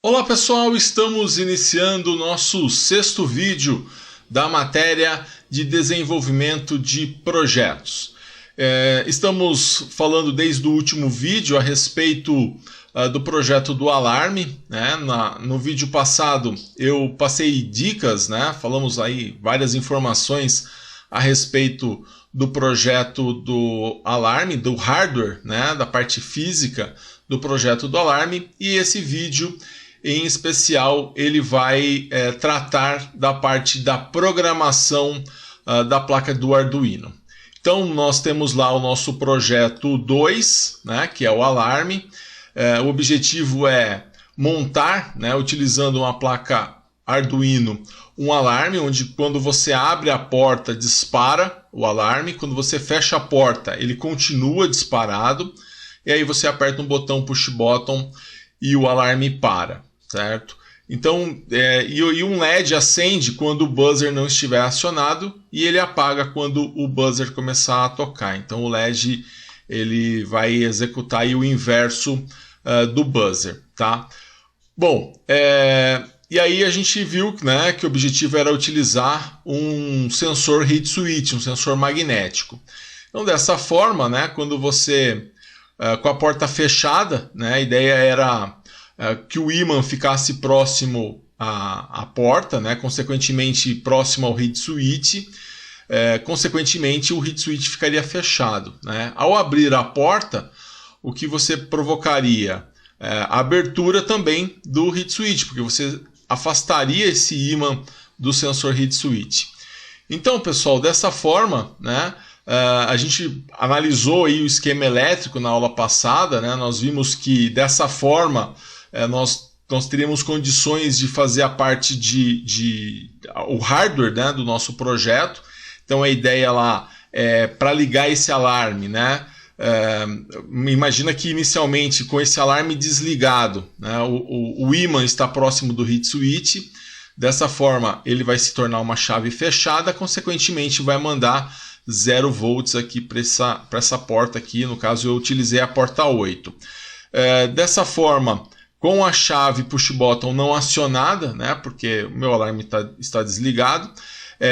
Olá pessoal, estamos iniciando o nosso sexto vídeo da matéria de desenvolvimento de projetos. Estamos falando desde o último vídeo a respeito do projeto do alarme, né? No vídeo passado eu passei dicas, né? Falamos aí várias informações a respeito do projeto do alarme, do hardware, né? Da parte física do projeto do alarme, e esse vídeo em especial ele vai tratar da parte da programação da placa do Arduino. Então nós temos lá o nosso projeto 2, né, que é o alarme. O objetivo é montar, né, utilizando uma placa Arduino, um alarme onde quando você abre a porta dispara o alarme, quando você fecha a porta ele continua disparado, e aí você aperta um botão push button e o alarme para. Certo? Então, e um LED acende quando o buzzer não estiver acionado e ele apaga quando o buzzer começar a tocar. Então o LED ele vai executar aí o inverso do buzzer, tá? Bom, e aí a gente viu, né, que o objetivo era utilizar um sensor heat switch, um sensor magnético. Então dessa forma, né, quando você com a porta fechada, né, a ideia era que o ímã ficasse próximo à porta, né? Consequentemente próximo ao heat switch, consequentemente o heat switch ficaria fechado, né? Ao abrir a porta, o que você provocaria? A abertura também do heat switch, porque você afastaria esse ímã do sensor heat switch. Então, pessoal, dessa forma, né, a gente analisou aí o esquema elétrico na aula passada, né? Nós vimos que dessa forma nós teríamos condições de fazer a parte o hardware, né, do nosso projeto. Então a ideia lá é para ligar esse alarme, né? Imagina que inicialmente com esse alarme desligado, né, o ímã está próximo do heat switch. Dessa forma ele vai se tornar uma chave fechada, consequentemente vai mandar 0 volts aqui para essa porta aqui. No caso eu utilizei a porta 8. Dessa forma, com a chave push button não acionada, né, porque o meu alarme está desligado,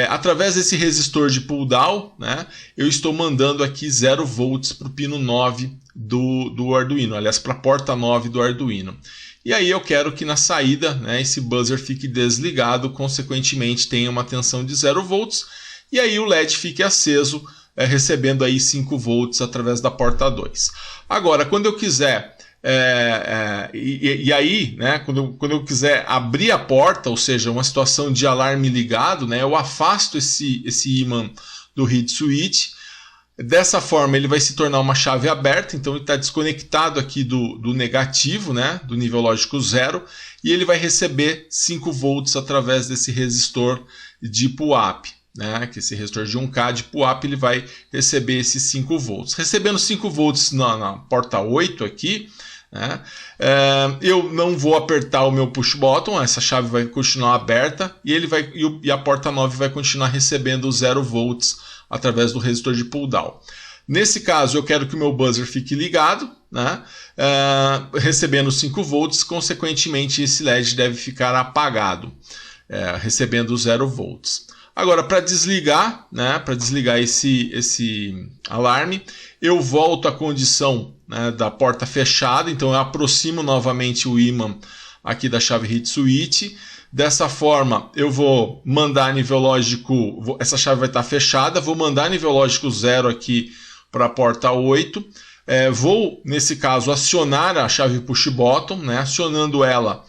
através desse resistor de pull down, né, eu estou mandando aqui 0 volts para o pino 9 do Arduino, aliás, para a porta 9 do Arduino. E aí eu quero que na saída, né, esse buzzer fique desligado, consequentemente tenha uma tensão de 0 volts, e aí o LED fique aceso, recebendo aí 5 volts através da porta 2. Agora, quando eu quiser e aí, né, quando eu quiser abrir a porta, ou seja, uma situação de alarme ligado, né, eu afasto esse ímã do heat switch. Dessa forma ele vai se tornar uma chave aberta, então ele está desconectado aqui do negativo, né, do nível lógico 0, e ele vai receber 5 volts através desse resistor de pull-up. Né, que esse resistor de 1K de pull-up ele vai receber esses 5 volts. Recebendo 5 volts na porta 8 aqui, né, eu não vou apertar o meu push button, essa chave vai continuar aberta e a porta 9 vai continuar recebendo 0 volts através do resistor de pull down. Nesse caso eu quero que o meu buzzer fique ligado, né, recebendo 5 volts, consequentemente esse LED deve ficar apagado, recebendo 0 volts. Agora, para desligar, né, para desligar esse alarme, eu volto à condição, né, da porta fechada, então eu aproximo novamente o ímã aqui da chave heat switch. Dessa forma, eu vou mandar nível lógico, essa chave vai estar fechada, vou mandar nível lógico 0 aqui para a porta 8. Vou, nesse caso, acionar a chave push button, né, acionando ela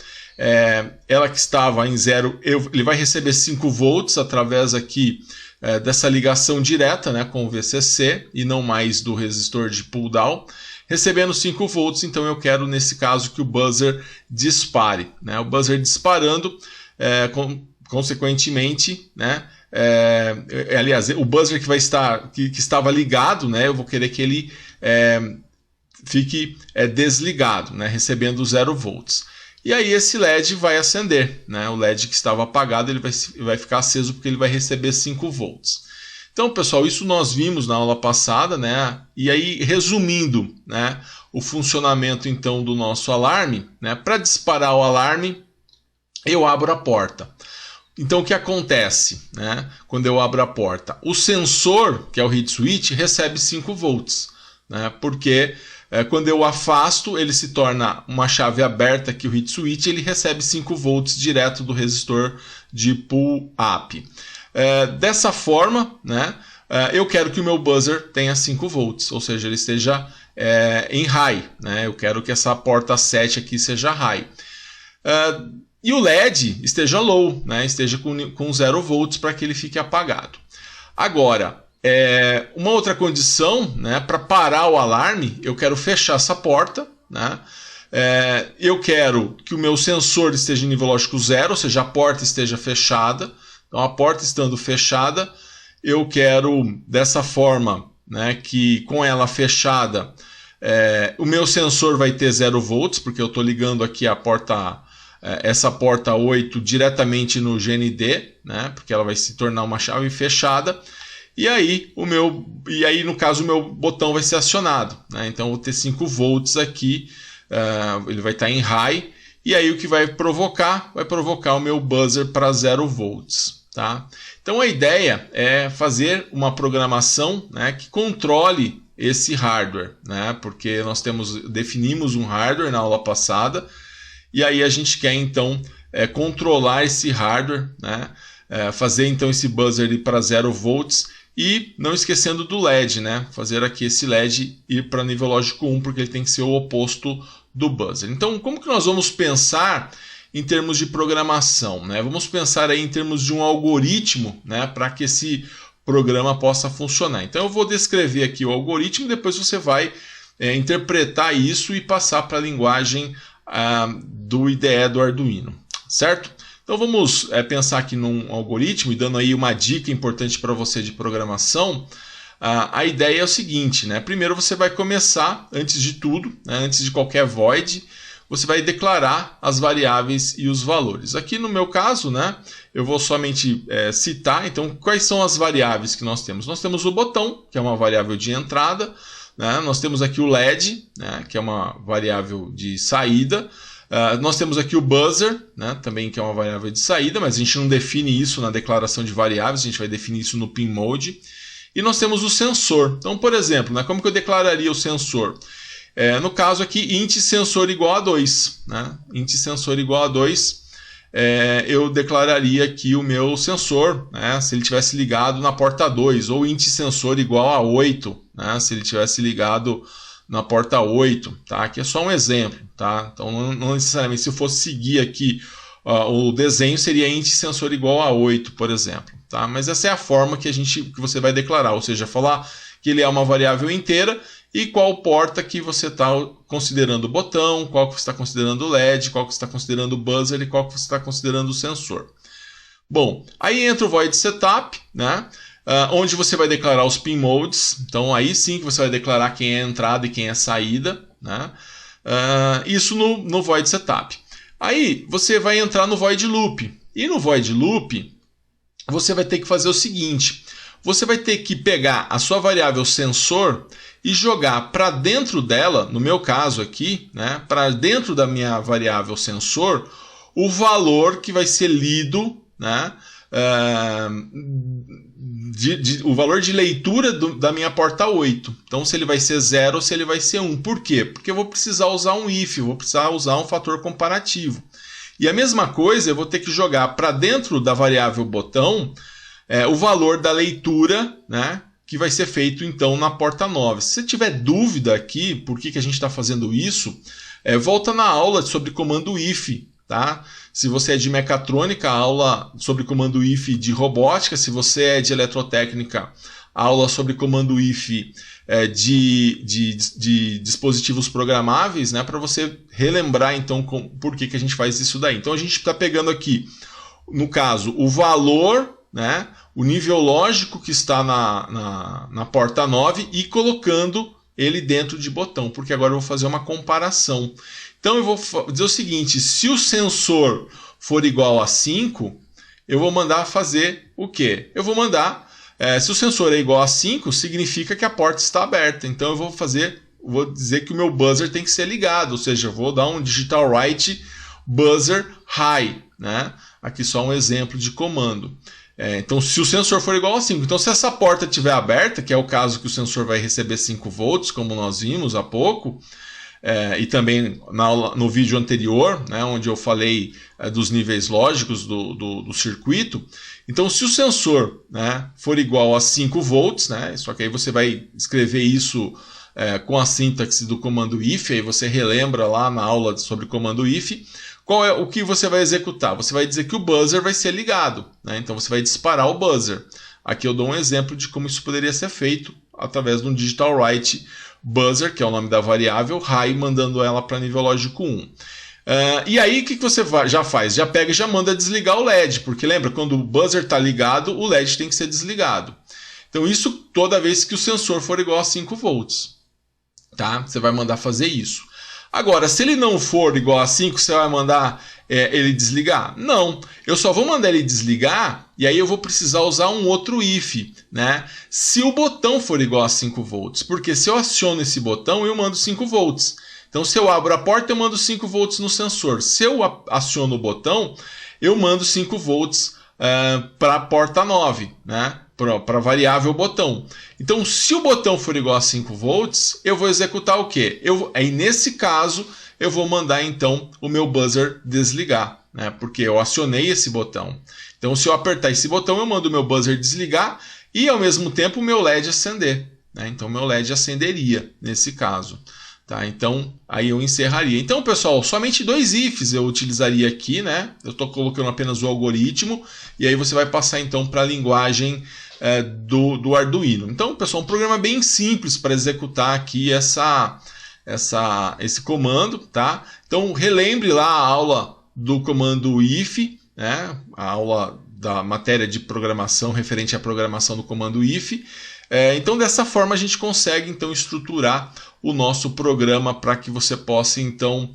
que estava em 0, ele vai receber 5 volts através aqui dessa ligação direta, né, com o VCC e não mais do resistor de pull down. Recebendo 5 volts, então eu quero nesse caso que o buzzer dispare, né? O buzzer disparando, consequentemente, né, aliás, o buzzer que estava ligado, né, eu vou querer que ele fique desligado, né, recebendo 0 volts. E aí esse LED vai acender, né? O LED que estava apagado ele vai ficar aceso porque ele vai receber 5 volts. Então, pessoal, isso nós vimos na aula passada, né? E aí, resumindo, né, o funcionamento então do nosso alarme, né? Para disparar o alarme, eu abro a porta. Então, o que acontece, né, quando eu abro a porta? O sensor, que é o heat switch, recebe 5 volts, né? Porque quando eu afasto, ele se torna uma chave aberta aqui, o heat switch, ele recebe 5 volts direto do resistor de pull-up. Dessa forma, né, eu quero que o meu buzzer tenha 5 volts, ou seja, ele esteja em high, né? Eu quero que essa porta 7 aqui seja high. E o LED esteja low, né? Esteja com 0 volts para que ele fique apagado. Agora, uma outra condição, né, para parar o alarme, eu quero fechar essa porta, né? Eu quero que o meu sensor esteja em nível lógico 0, ou seja, a porta esteja fechada. Então, a porta estando fechada, eu quero dessa forma, né, que com ela fechada, o meu sensor vai ter 0 volts, porque eu estou ligando aqui a porta, essa porta 8 diretamente no GND, né, porque ela vai se tornar uma chave fechada. E aí, no caso, o meu botão vai ser acionado, né? Então, eu vou ter 5 volts aqui, ele vai estar em high. E aí o que vai provocar o meu buzzer para 0 volts. Tá? Então a ideia é fazer uma programação, né, que controle esse hardware, né? Porque nós definimos um hardware na aula passada, e aí a gente quer então controlar esse hardware, né? Fazer então esse buzzer ir para 0 volts e não esquecendo do LED, né? Fazer aqui esse LED ir para nível lógico 1, porque ele tem que ser o oposto do buzzer. Então, como que nós vamos pensar em termos de programação, né? Vamos pensar aí em termos de um algoritmo, né, para que esse programa possa funcionar. Então, eu vou descrever aqui o algoritmo, depois você vai interpretar isso e passar para a linguagem do IDE do Arduino, certo? Então, vamos pensar aqui num algoritmo e dando aí uma dica importante para você de programação. A ideia é o seguinte, né? Primeiro você vai começar, antes de tudo, né, antes de qualquer void, você vai declarar as variáveis e os valores. Aqui no meu caso, né, eu vou somente citar, então, quais são as variáveis que nós temos. Nós temos o botão, que é uma variável de entrada, né? Nós temos aqui o LED, né, que é uma variável de saída. Nós temos aqui o buzzer, né, também, que é uma variável de saída, mas a gente não define isso na declaração de variáveis, a gente vai definir isso no pin mode. E nós temos o sensor. Então, por exemplo, né, como que eu declararia o sensor? No caso aqui, int sensor igual a 2. Né? Int sensor igual a 2, eu declararia aqui o meu sensor, né, se ele tivesse ligado na porta 2, ou int sensor igual a 8, né, se ele tivesse ligado na porta 8. Tá? Aqui é só um exemplo. Tá? Então, não necessariamente, se eu fosse seguir aqui o desenho, seria int sensor igual a 8, por exemplo. Tá? Mas essa é a forma que você vai declarar, ou seja, falar que ele é uma variável inteira e qual porta que você está considerando o botão, qual que você está considerando o LED, qual que você está considerando o buzzer e qual que você está considerando o sensor. Bom, aí entra o void setup, né? Onde você vai declarar os pin modes. Então aí sim que você vai declarar quem é a entrada e quem é a saída, né? Isso no void setup. Aí você vai entrar no void loop. E no void loop você vai ter que fazer o seguinte: você vai ter que pegar a sua variável sensor e jogar para dentro dela, no meu caso aqui, né, para dentro da minha variável sensor, o valor que vai ser lido, né, o valor de leitura da minha porta 8. Então, se ele vai ser 0 ou se ele vai ser 1. Por quê? Porque eu vou precisar usar um if, eu vou precisar usar um fator comparativo. E a mesma coisa, eu vou ter que jogar para dentro da variável botão o valor da leitura, né, que vai ser feito então na porta 9. Se você tiver dúvida aqui por que a gente está fazendo isso, volta na aula sobre comando if. Tá? Se você é de mecatrônica, aula sobre comando if de robótica. Se você é de eletrotécnica, aula sobre comando if de dispositivos programáveis, né, para você relembrar então por que a gente faz isso daí. Então a gente está pegando aqui, no caso, o valor, né, o nível lógico que está na porta 9 e colocando ele dentro de botão, porque agora eu vou fazer uma comparação. Então eu vou dizer o seguinte: se o sensor for igual a 5, eu vou mandar fazer o quê? Eu vou mandar Se o sensor é igual a 5, significa que a porta está aberta. Então eu vou dizer que o meu buzzer tem que ser ligado, ou seja, eu vou dar um digital write buzzer high, né? Aqui só um exemplo de comando. Então, se o sensor for igual a 5, então se essa porta estiver aberta, que é o caso que o sensor vai receber 5 volts, como nós vimos há pouco, e também no vídeo anterior, né, onde eu falei dos níveis lógicos do circuito. Então, se o sensor, né, for igual a 5 volts, né, só que aí você vai escrever isso com a sintaxe do comando if, aí você relembra lá na aula sobre comando if, qual é o que você vai executar? Você vai dizer que o buzzer vai ser ligado, né? Então você vai disparar o buzzer. Aqui eu dou um exemplo de como isso poderia ser feito através de um digital write buzzer, que é o nome da variável, high, mandando ela para nível lógico 1. E aí o que você já faz? Já pega e já manda desligar o LED, porque lembra, quando o buzzer está ligado, o LED tem que ser desligado. Então isso toda vez que o sensor for igual a 5 volts. Tá? Você vai mandar fazer isso. Agora, se ele não for igual a 5, você vai mandar ele desligar? Não, eu só vou mandar ele desligar e aí eu vou precisar usar um outro if, né? Se o botão for igual a 5 volts, porque se eu aciono esse botão, eu mando 5 volts. Então, se eu abro a porta, eu mando 5 volts no sensor. Se eu aciono o botão, eu mando 5 volts para a porta 9, né? Para a variável botão. Então, se o botão for igual a 5 volts, eu vou executar o quê? Aí, nesse caso, eu vou mandar, então, o meu buzzer desligar, né? Porque eu acionei esse botão. Então, se eu apertar esse botão, eu mando o meu buzzer desligar e, ao mesmo tempo, o meu LED acender, né? Então, o meu LED acenderia, nesse caso. Tá? Então, aí eu encerraria. Então, pessoal, somente 2 ifs eu utilizaria aqui, né? Eu estou colocando apenas o algoritmo e aí você vai passar, então, para a linguagem do Arduino. Então, pessoal, um programa bem simples para executar aqui esse comando, tá? Então, relembre lá a aula do comando if, né? A aula da matéria de programação referente à programação do comando if. Então, dessa forma, a gente consegue então estruturar o nosso programa para que você possa então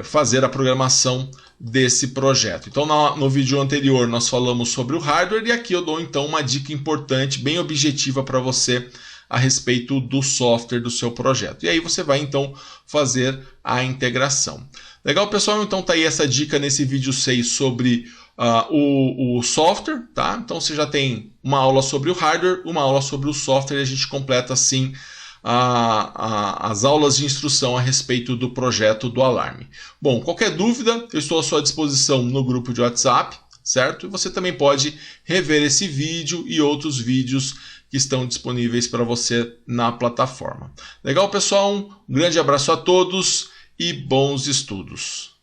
fazer a programação desse projeto. Então, no vídeo anterior nós falamos sobre o hardware e aqui eu dou então uma dica importante, bem objetiva para você a respeito do software do seu projeto. E aí você vai então fazer a integração. Legal, pessoal? Então tá aí essa dica nesse vídeo 6 sobre o software, tá? Então você já tem uma aula sobre o hardware, uma aula sobre o software e a gente completa assim as aulas de instrução a respeito do projeto do alarme. Bom, qualquer dúvida, eu estou à sua disposição no grupo de WhatsApp, certo? E você também pode rever esse vídeo e outros vídeos que estão disponíveis para você na plataforma. Legal, pessoal? Um grande abraço a todos e bons estudos!